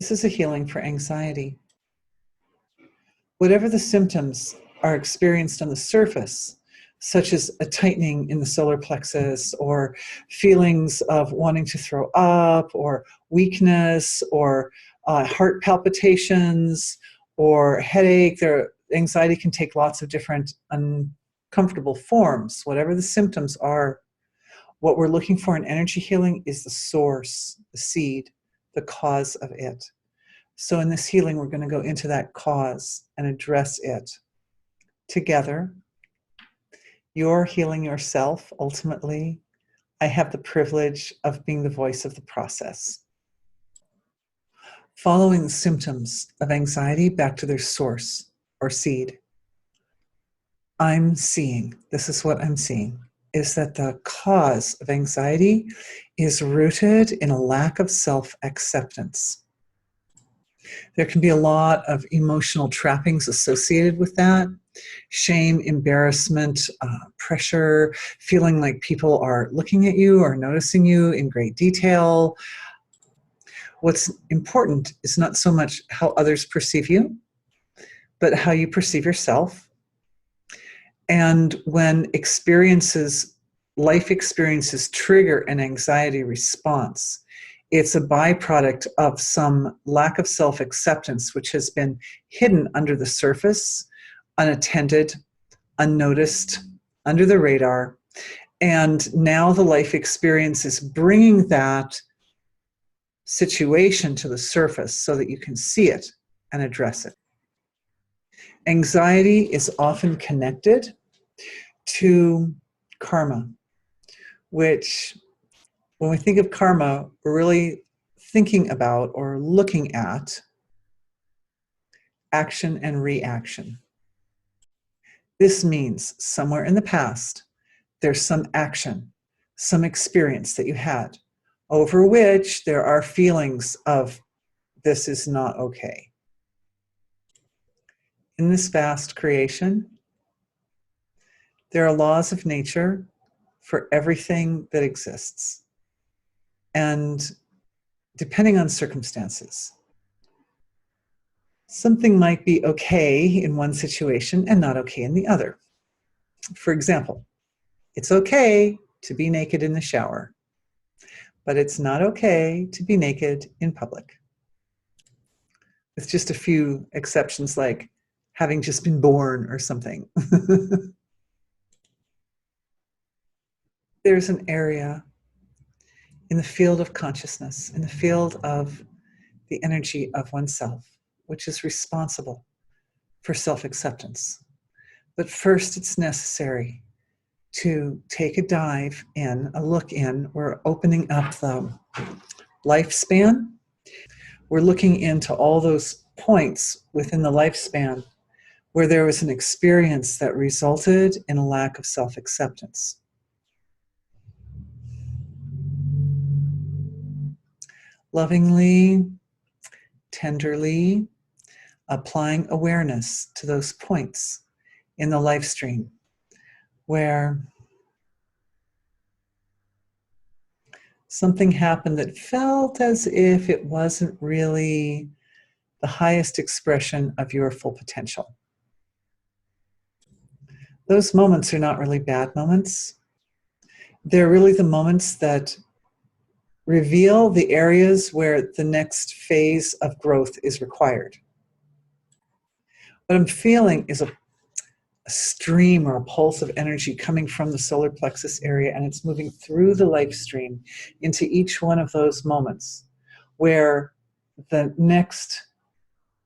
This is a healing for anxiety. Whatever the symptoms are experienced on the surface, such as a tightening in the solar plexus, or feelings of wanting to throw up, or weakness, or heart palpitations, or headache. Anxiety can take lots of different uncomfortable forms. Whatever the symptoms are, what we're looking for in energy healing is the source, the seed, the cause of it. So in this healing, we're going to go into that cause and address it together. You're healing yourself, ultimately. I have the privilege of being the voice of the process. Following the symptoms of anxiety back to their source or seed. I'm seeing, this is what I'm seeing, is that the cause of anxiety is rooted in a lack of self-acceptance. There can be a lot of emotional trappings associated with that. Shame, embarrassment, pressure, feeling like people are looking at you or noticing you in great detail. What's important is not so much how others perceive you, but how you perceive yourself. And when life experiences trigger an anxiety response, it's a byproduct of some lack of self-acceptance, which has been hidden under the surface, unattended, unnoticed, under the radar. And now the life experience is bringing that situation to the surface so that you can see it and address it. Anxiety is often connected to karma, which, when we think of karma, we're really thinking about or looking at action and reaction. This means somewhere in the past, there's some action, some experience that you had, over which there are feelings of, this is not okay. In this vast creation, there are laws of nature for everything that exists. And depending on circumstances, something might be okay in one situation and not okay in the other. For example, it's okay to be naked in the shower, but it's not okay to be naked in public. With just a few exceptions, like having just been born or something. There's an area in the field of consciousness, in the field of the energy of oneself, which is responsible for self-acceptance. But first, it's necessary to take a dive in, a look in. We're opening up the lifespan. We're looking into all those points within the lifespan where there was an experience that resulted in a lack of self-acceptance. Lovingly, tenderly, applying awareness to those points in the life stream where something happened that felt as if it wasn't really the highest expression of your full potential. Those moments are not really bad moments. They're really the moments that reveal the areas where the next phase of growth is required. What I'm feeling is a stream or a pulse of energy coming from the solar plexus area, and it's moving through the life stream into each one of those moments where the next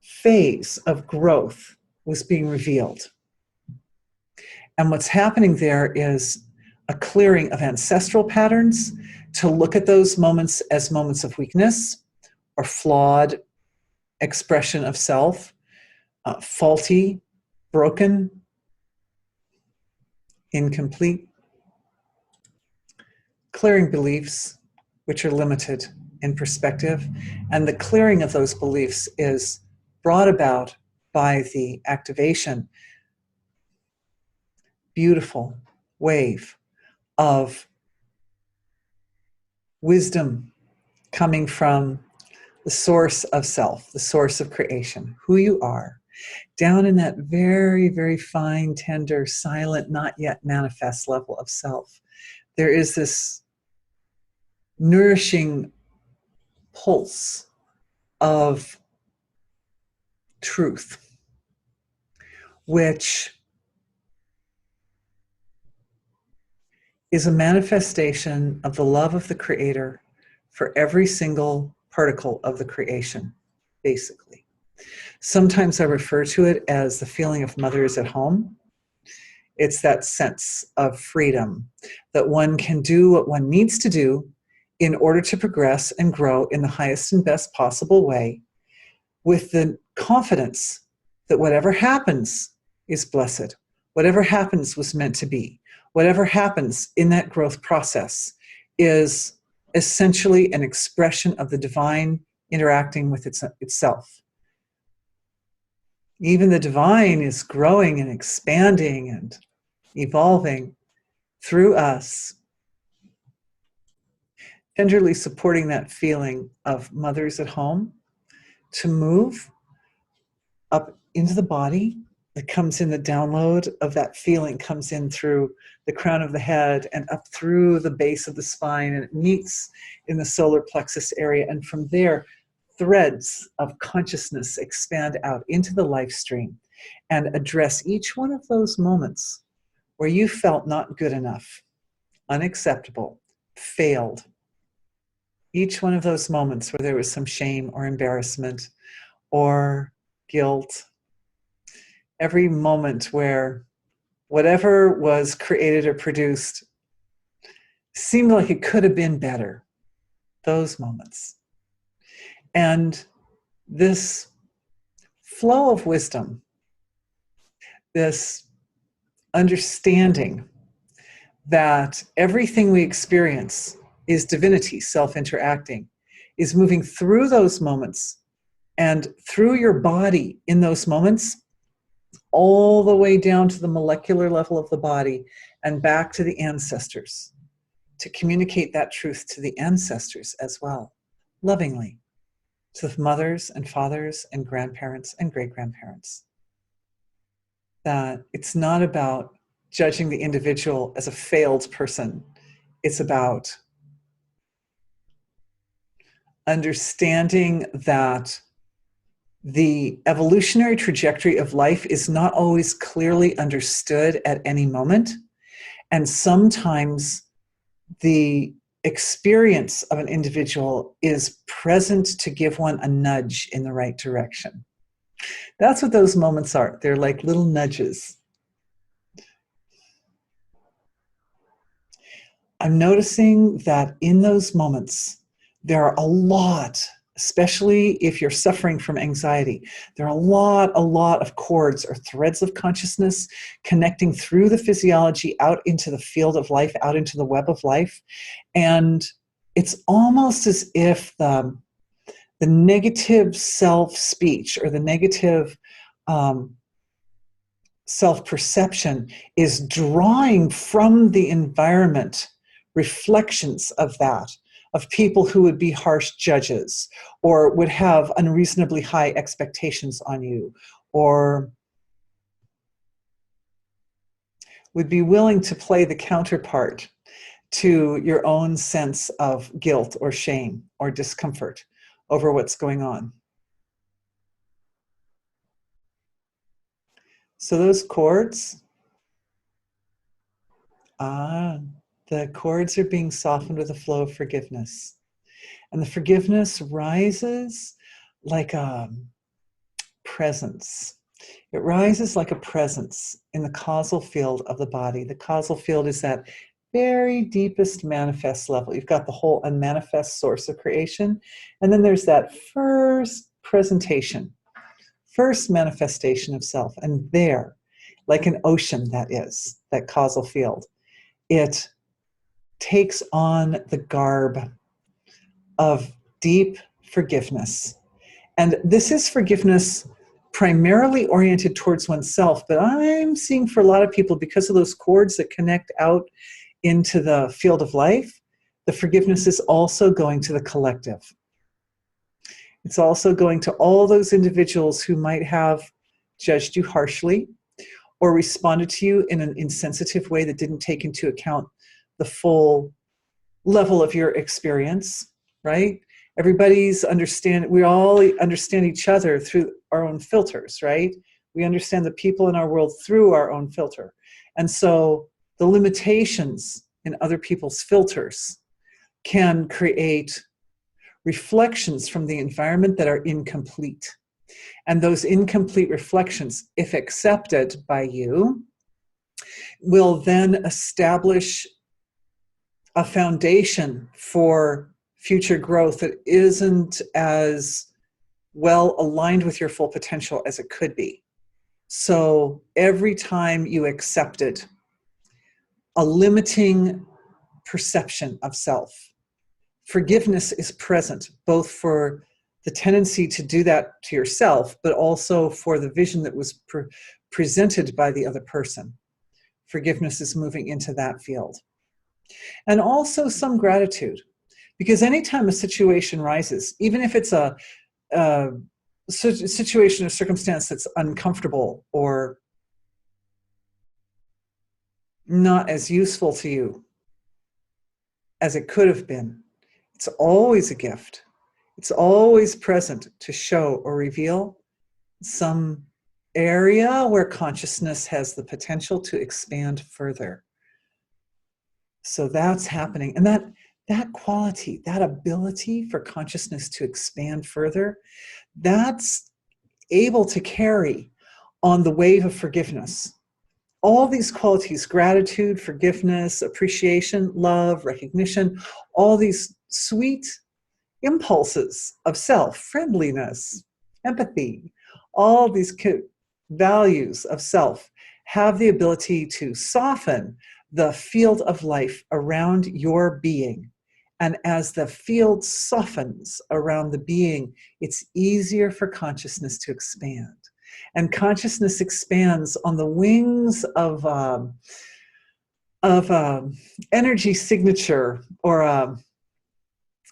phase of growth was being revealed. And what's happening there is a clearing of ancestral patterns to look at those moments as moments of weakness or flawed expression of self, faulty, broken, incomplete. Clearing beliefs which are limited in perspective, and the clearing of those beliefs is brought about by the activation, beautiful wave of wisdom coming from the source of self, the source of creation, who you are, down in that very, very fine, tender, silent, not yet manifest level of self, there is this nourishing pulse of truth, which is a manifestation of the love of the Creator for every single particle of the creation, basically. Sometimes I refer to it as the feeling of mother is at home. It's that sense of freedom, that one can do what one needs to do in order to progress and grow in the highest and best possible way, with the confidence that whatever happens is blessed. Whatever happens was meant to be. Whatever happens in that growth process is essentially an expression of the divine interacting with itself. Even the divine is growing and expanding and evolving through us, tenderly supporting that feeling of mothers at home to move up into the body. That comes in, the download of that feeling comes in through the crown of the head and up through the base of the spine, and it meets in the solar plexus area. And from there, threads of consciousness expand out into the life stream and address each one of those moments where you felt not good enough, unacceptable, failed. Each one of those moments where there was some shame or embarrassment or guilt. Every moment where whatever was created or produced seemed like it could have been better. Those moments. And this flow of wisdom, this understanding that everything we experience is divinity self-interacting, is moving through those moments and through your body in those moments, all the way down to the molecular level of the body and back to the ancestors, to communicate that truth to the ancestors as well, lovingly, to the mothers and fathers and grandparents and great-grandparents. That it's not about judging the individual as a failed person. It's about understanding that the evolutionary trajectory of life is not always clearly understood at any moment. And sometimes the experience of an individual is present to give one a nudge in the right direction. That's what those moments are. They're like little nudges. I'm noticing that in those moments, there are a lot, especially if you're suffering from anxiety, there are a lot of cords or threads of consciousness connecting through the physiology out into the field of life, out into the web of life. And it's almost as if the negative self-speech or the negative self-perception is drawing from the environment reflections of that, of people who would be harsh judges or would have unreasonably high expectations on you, or would be willing to play the counterpart to your own sense of guilt or shame or discomfort over what's going on. So those cords, the cords are being softened with a flow of forgiveness. And the forgiveness rises like a presence. It rises like a presence in the causal field of the body. The causal field is that very deepest manifest level. You've got the whole unmanifest source of creation. And then there's that first presentation, first manifestation of self. And there, like an ocean that is, that causal field, it takes on the garb of deep forgiveness. And this is forgiveness primarily oriented towards oneself, but I'm seeing for a lot of people, because of those cords that connect out into the field of life, the forgiveness is also going to the collective. It's also going to all those individuals who might have judged you harshly or responded to you in an insensitive way that didn't take into account the full level of your experience, right? We all understand each other through our own filters, right? We understand the people in our world through our own filter. And so the limitations in other people's filters can create reflections from the environment that are incomplete. And those incomplete reflections, if accepted by you, will then establish a foundation for future growth that isn't as well aligned with your full potential as it could be. So every time you accepted a limiting perception of self, forgiveness is present, both for the tendency to do that to yourself, but also for the vision that was presented by the other person. Forgiveness is moving into that field. And also some gratitude, because anytime a situation rises, even if it's a situation or circumstance that's uncomfortable or not as useful to you as it could have been, it's always a gift. It's always present to show or reveal some area where consciousness has the potential to expand further. So that's happening. And that quality, that ability for consciousness to expand further, that's able to carry on the wave of forgiveness. All these qualities, gratitude, forgiveness, appreciation, love, recognition, all these sweet impulses of self, friendliness, empathy, all these values of self have the ability to soften the field of life around your being. And as the field softens around the being, it's easier for consciousness to expand. And consciousness expands on the wings of energy signature or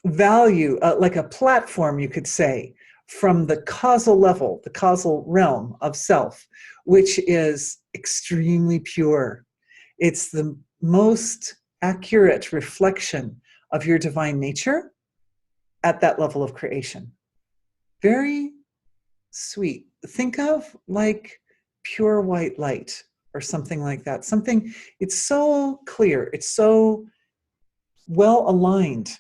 value, like a platform, you could say, from the causal level, the causal realm of self, which is extremely pure. It's the most accurate reflection of your divine nature at that level of creation. Very sweet. Think of like pure white light or something like that. Something, it's so clear, it's so well aligned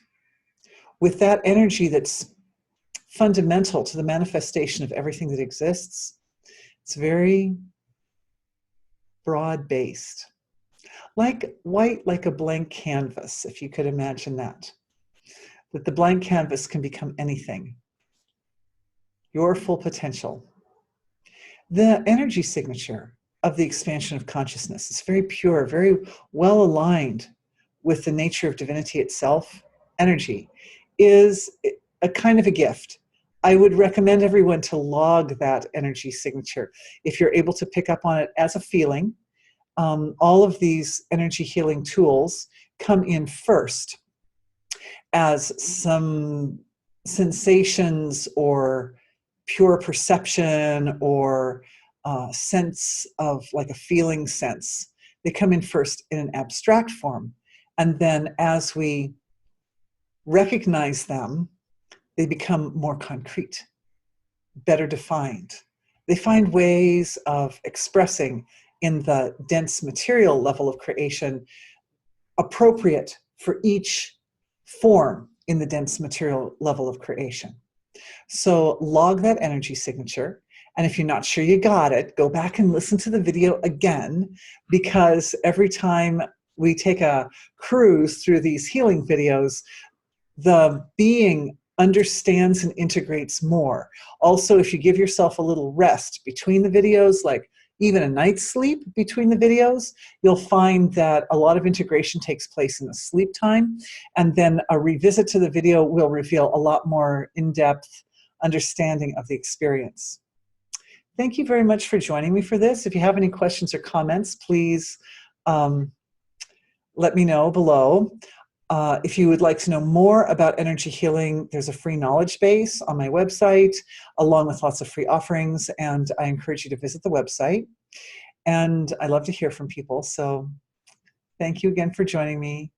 with that energy that's fundamental to the manifestation of everything that exists. It's very broad-based. Like white, like a blank canvas, if you could imagine that. That the blank canvas can become anything. Your full potential. The energy signature of the expansion of consciousness is very pure, very well aligned with the nature of divinity itself. Energy is a kind of a gift. I would recommend everyone to log that energy signature. If you're able to pick up on it as a feeling, all of these energy healing tools come in first as some sensations or pure perception or sense of like a feeling sense. They come in first in an abstract form. And then as we recognize them, they become more concrete, better defined. They find ways of expressing in the dense material level of creation appropriate for each form in the dense material level of creation. So log that energy signature. And if you're not sure you got it, go back and listen to the video again, because every time we take a cruise through these healing videos, the being understands and integrates more. Also, if you give yourself a little rest between the videos, like even a night's sleep between the videos, you'll find that a lot of integration takes place in the sleep time. And then a revisit to the video will reveal a lot more in-depth understanding of the experience. Thank you very much for joining me for this. If you have any questions or comments, please let me know below. If you would like to know more about energy healing, there's a free knowledge base on my website, along with lots of free offerings, and I encourage you to visit the website. And I love to hear from people, so thank you again for joining me.